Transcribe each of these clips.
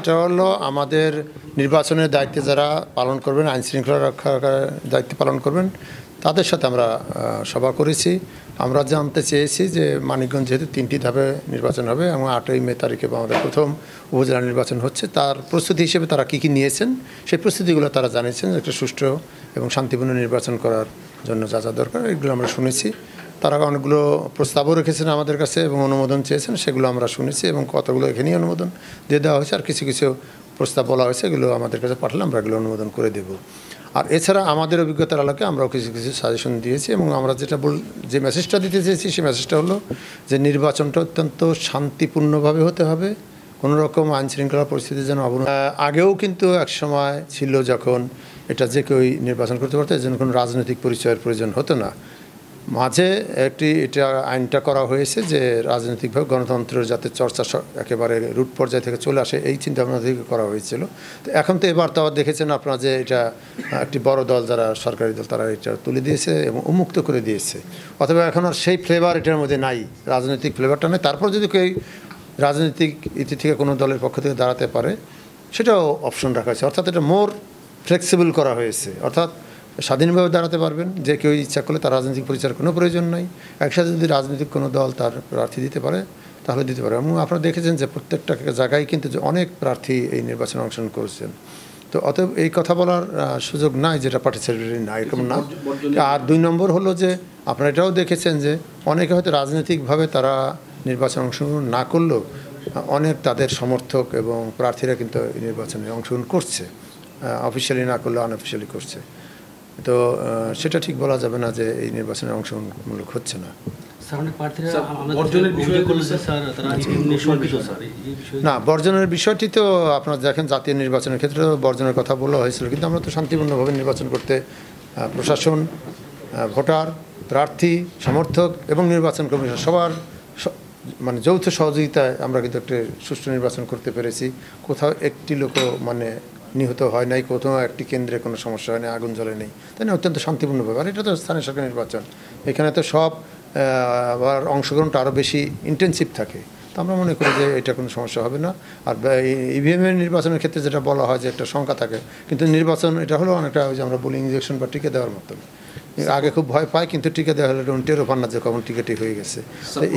সেটা হলো আমাদের নির্বাচনের দায়িত্বে যারা পালন করবেন, আইন শৃঙ্খলা রক্ষার দায়িত্ব পালন করবেন, তাদের সাথে আমরা সভা করেছি। আমরা জানতে চেয়েছি যে মানিকগঞ্জ যেহেতু 3টি ধাপে নির্বাচন হবে এবং 8ই মে তারিখে আমাদের প্রথম উপজেলা নির্বাচন হচ্ছে, তার প্রস্তুতি হিসেবে তারা কী কী নিয়েছেন সেই প্রস্তুতিগুলো তারা জানিয়েছেন। একটা সুষ্ঠু এবং শান্তিপূর্ণ নির্বাচন করার জন্য যা যা দরকার এগুলো আমরা শুনেছি। তারা অনেকগুলো প্রস্তাবও রেখেছেন আমাদের কাছে এবং অনুমোদন চেয়েছেন, সেগুলো আমরা শুনেছি এবং কতগুলো এখানেই অনুমোদন দিয়ে দেওয়া হয়েছে। আর কিছু কিছু প্রস্তাব বলা হয়েছে, এগুলো আমাদের কাছে পাঠালে আমরা এগুলো অনুমোদন করে দেব। আর এছাড়া আমাদের অভিজ্ঞতার আলোকে আমরাও কিছু কিছু সাজেশন দিয়েছি এবং আমরা যে মেসেজটা দিতে চেয়েছি সেই মেসেজটা হলো যে নির্বাচনটা অত্যন্ত শান্তিপূর্ণভাবে হতে হবে, কোনো রকম আইন শৃঙ্খলা পরিস্থিতি যেন আগেও কিন্তু এক সময় ছিল যখন এটা যে কেউই নির্বাচন করতে পারতো, এর জন্য কোনো রাজনৈতিক পরিচয়ের প্রয়োজন হতো না। মাঝে এটা আইনটা করা হয়েছে যে রাজনৈতিকভাবে গণতন্ত্রের যাতে চর্চা একেবারে রুট পর্যায় থেকে চলে আসে, এই চিন্তাভাবনা থেকে করা হয়েছিল। তো এখন তো এবার তো দেখেছেন আপনারা যে এটা একটি বড় দল যারা সরকারি দল তারা এটা তুলে দিয়েছে এবং উন্মুক্ত করে দিয়েছে। অথবা এখন আর সেই ফ্লেভার এটার মধ্যে নাই, রাজনৈতিক ফ্লেভারটা নেই। তারপর যদি কেউ রাজনৈতিক ইতি থেকে কোনো দলের পক্ষ থেকে দাঁড়াতে পারে সেটাও অপশন রাখা হয়েছে, অর্থাৎ এটা মোর ফ্লেক্সিবল করা হয়েছে। অর্থাৎ স্বাধীনভাবে দাঁড়াতে পারবেন, যে কেউ ইচ্ছা করলে তার রাজনৈতিক পরিচয়ের কোনো প্রয়োজন নাই। একসাথে যদি রাজনৈতিক কোনো দল তার প্রার্থী দিতে পারে তাহলে দিতে পারে। এবং আপনারা দেখেছেন যে প্রত্যেকটা জায়গায় কিন্তু অনেক প্রার্থী এই নির্বাচনে অংশগ্রহণ করেছেন। তো অতএব এই কথা বলার সুযোগ নাই যেটা পার্টিসিপেটরি না, এরকম না। আর 2 নম্বর হলো যে আপনারা এটাও দেখেছেন যে অনেকে হয়তো রাজনৈতিকভাবে তারা নির্বাচনে অংশগ্রহণ না করলেও অনেক তাদের সমর্থক এবং প্রার্থীরা কিন্তু এই নির্বাচনে অংশগ্রহণ করছে, অফিসিয়ালি না করলেও আনঅফিসিয়ালি করছে। তো সেটা ঠিক বলা যাবে না যে এই নির্বাচনে অংশগ্রহণমূলক হচ্ছে না। না, বর্জনের বিষয়টি তো আপনারা দেখেন জাতীয় নির্বাচনের ক্ষেত্রে বর্জনের কথা বলা হয়েছিল, কিন্তু আমরা তো শান্তিপূর্ণভাবে নির্বাচন করতে প্রশাসন, ভোটার, প্রার্থী, সমর্থক এবং নির্বাচন কমিশন সবার মানে যৌথ সহযোগিতায় আমরা কিন্তু একটা সুষ্ঠু নির্বাচন করতে পেরেছি। কোথাও একটি লোকও নিহত হয় নাই, কোথাও একটি কেন্দ্রে কোনো সমস্যা হয় না, আগুন জ্বলে নেই, তাই না? অত্যন্ত শান্তিপূর্ণভাবে। আর এটা তো স্থানীয় সরকার নির্বাচন, এখানে তো সব আবার অংশগ্রহণটা আরও বেশি ইন্টেন্সিভ থাকে। তো আমরা মনে করি যে এটা কোনো সমস্যা হবে না। আর ইভিএমের নির্বাচনের ক্ষেত্রে যেটা বলা হয় যে একটা শঙ্কা থাকে, কিন্তু নির্বাচন এটা হলো অনেকটা ওই যে আমরা বলি ইঞ্জেকশন বা টিকা দেওয়ার মতন। আগে খুব ভয় পায়, কিন্তু টিকা দেওয়া হলে টেরও পান না যে কখন টিকাটি হয়ে গেছে।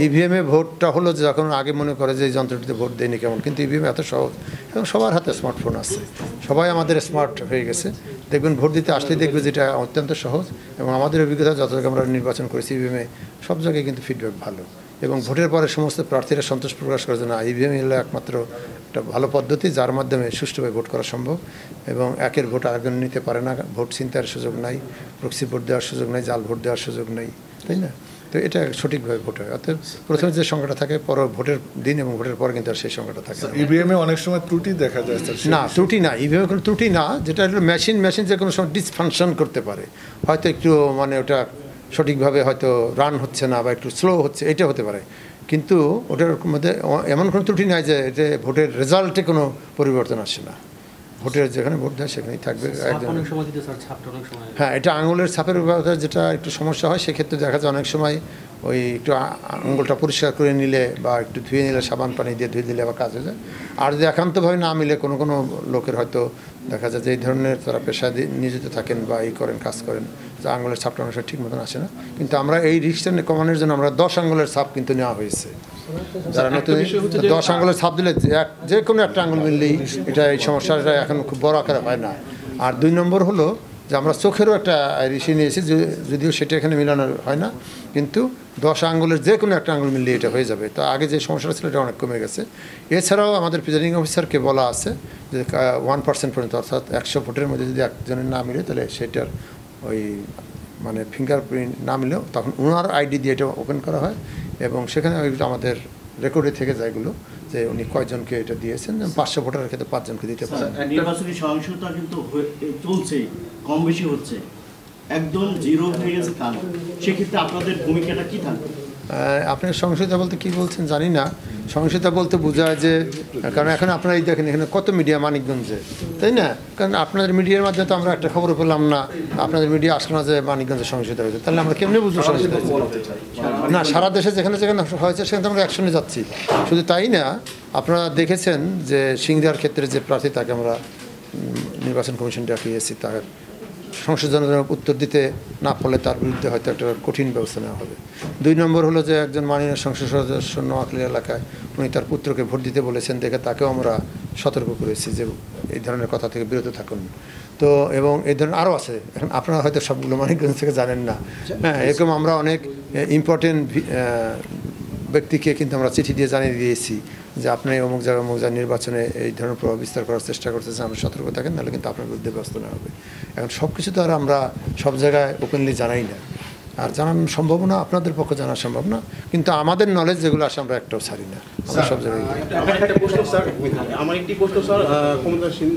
ইভিএমে ভোটটা হলো যে যখন আগে মনে করে যে এই যন্ত্রটিতে ভোট দেয়নি কেমন, কিন্তু ইভিএম এত সহজ এবং সবার হাতে স্মার্টফোন আছে, সবাই আমাদের স্মার্ট হয়ে গেছে। দেখবেন ভোট দিতে আসলেই দেখবে যেটা অত্যন্ত সহজ। এবং আমাদের অভিজ্ঞতা যত জায়গায় আমরা নির্বাচন করেছি ইভিএমে সব জায়গায় কিন্তু ফিডব্যাক ভালো। এবং ভোটের পরে সমস্ত প্রার্থীরা সন্তোষ প্রকাশ করে যে না, ইভিএম হলো একমাত্র একটা ভালো পদ্ধতি যার মাধ্যমে সুষ্ঠুভাবে ভোট করা সম্ভব এবং একের ভোট আরেকজন নিতে পারে না, ভোট ছিনতাইয়ের সুযোগ নাই, প্রক্সি ভোট দেওয়ার সুযোগ নাই, জাল ভোট দেওয়ার সুযোগ নেই, তাই না? তো এটা সঠিকভাবে ভোট হয়। অর্থাৎ প্রথমে যে সংখ্যাটা থাকে পরে ভোটের দিন এবং ভোটের পরে কিন্তু আর সেই সংখ্যাটা থাকে না। ইভিএমে অনেক সময় ত্রুটি দেখা যায়। না, ত্রুটি না, ইভিএমে কোনো ত্রুটি না, যেটা হলো মেশিন যে কোনো সময় ডিসফাংশন করতে পারে, হয়তো একটু ওটা সঠিকভাবে হয়তো রান হচ্ছে না বা একটু স্লো হচ্ছে, এটা হতে পারে। কিন্তু ওটার মধ্যে এমন কোনো ত্রুটি নাই যে এটা ভোটের রেজাল্টে কোনো পরিবর্তন আসে না। ভোটের যেখানে ভোট দেয় সেখানেই থাকবে। হ্যাঁ, এটা আঙুলের ছাপের ব্যাপারে যেটা একটু সমস্যা হয়, সেক্ষেত্রে দেখা যায় অনেক সময় ওই একটু আঙুলটা পরিষ্কার করে নিলে বা একটু ধুয়ে নিলে, সাবান পানি দিয়ে ধুয়ে দিলে আবার কাজ হয়ে যায়। আর যদি একান্তভাবে না মিলে কোনো লোকের হয়তো দেখা যায় যে এই ধরনের তারা পেশায় নিয়োজিত থাকেন বা করেন, কাজ করেন, যে আঙুলের ছাপটা অনেক সময় ঠিক মতন আসে না। কিন্তু আমরা এই রিস্কটা কমানোর জন্য আমরা 10 আঙুলের ছাপ কিন্তু নেওয়া হয়েছে। যারা নতুন 10 আঙুলের ছাপ দিলে যে কোনো একটা আঙুল মিললেই এই সমস্যাটা এখন খুব বড় আকারে হয় না। আর 2 নম্বর হলো যে আমরা চোখেরও একটা ঋষি নিয়েছি, যদিও সেটা এখানে মিলানো হয় না, কিন্তু 10 আঙুলের যে কোনো একটা আঙুল মিললে এটা হয়ে যাবে। তো আগে যে সমস্যাটা ছিল এটা অনেক কমে গেছে। এছাড়াও আমাদের প্রিজাইডিং অফিসারকে বলা আছে যে 1% পর্যন্ত, অর্থাৎ 100 ভোটের মধ্যে যদি একজনের না মিলে তাহলে সেটার ফিঙ্গারপ্রিন্ট না মিলেও তখন ওনার আইডি দিয়ে এটা ওপেন করা হয় এবং সেখানে আমাদের রেকর্ডে থেকে যায় এগুলো যে উনি কয়জনকে এটা দিয়েছেন। 500 ভোটারের ক্ষেত্রে 5 জনকে দিতে পারেন। নির্বাচনী সহিংসতা কিন্তু চলছে, কম বেশি হচ্ছে, একদম জিরো হয়ে গেছে কাল, সেক্ষেত্রে আপনাদের ভূমিকাটা কি থাকবে? আপনার সহিংসতা বলতে কি বলছেন জানি না। সহিংসতা বলতে বোঝায় যে, কারণ এখন আপনারা এই দেখেন এখানে কত মিডিয়া মানিকগঞ্জে, তাই না? কারণ আপনাদের মিডিয়ার মাধ্যমে তো আমরা একটা খবর পেলাম না, আপনাদের মিডিয়া আসলো না যে মানিকগঞ্জে সহিংসতা হয়েছে, তাহলে আমরা কেমনি বুঝবো সহিংসতা হয়েছে? না, সারা দেশে যেখানে যেখানে হয়েছে সেখানে আমরা অ্যাকশনে যাচ্ছি। শুধু তাই না, আপনারা দেখেছেন যে সিংড়ার ক্ষেত্রে যে প্রার্থী তাকে আমরা নির্বাচন কমিশন ডাকিয়েছি, তার সংশোধনের উত্তর দিতে না পারলে তার বিরুদ্ধে হয়তো একটা কঠিন ব্যবস্থা নেওয়া হবে। 2 নম্বর হলো যে একজন মাননীয় সংসদ সদস্য নোয়াখালী এলাকায় উনি তার পুত্রকে ভোট দিতে বলেছেন, দেখে তাকেও আমরা সতর্ক করেছি যে এই ধরনের কথা থেকে বিরত থাকুন। তো এবং এই ধরনের আরও আছে, এখন আপনারা হয়তো সবগুলো মানিকগঞ্জ থেকে জানেন না। হ্যাঁ, এরকম আমরা অনেক ইম্পর্টেন্ট ব্যক্তিকে কিন্তু আমরা চিঠি দিয়ে জানিয়ে দিয়েছি যে আপনি অমুক জায়গায় নির্বাচনে এই ধরনের প্রভাব বিস্তার করার চেষ্টা করতেছেন, আমরা সতর্ক থাকেন, নাহলে কিন্তু আপনার বিরুদ্ধে ব্যবস্থা নেওয়া হবে। এখন সব কিছু তো আর আমরা সব জায়গায় ওপেনলি জানাই না, আর জানানো সম্ভব না, আপনাদের পক্ষে জানা সম্ভব না, কিন্তু আমাদের নলেজ যেগুলো আসে আমরা একটাও ছাড়ি না, আমরা সব জায়গায়। আমার একটি প্রশ্ন স্যার, ক্ষমতাসীন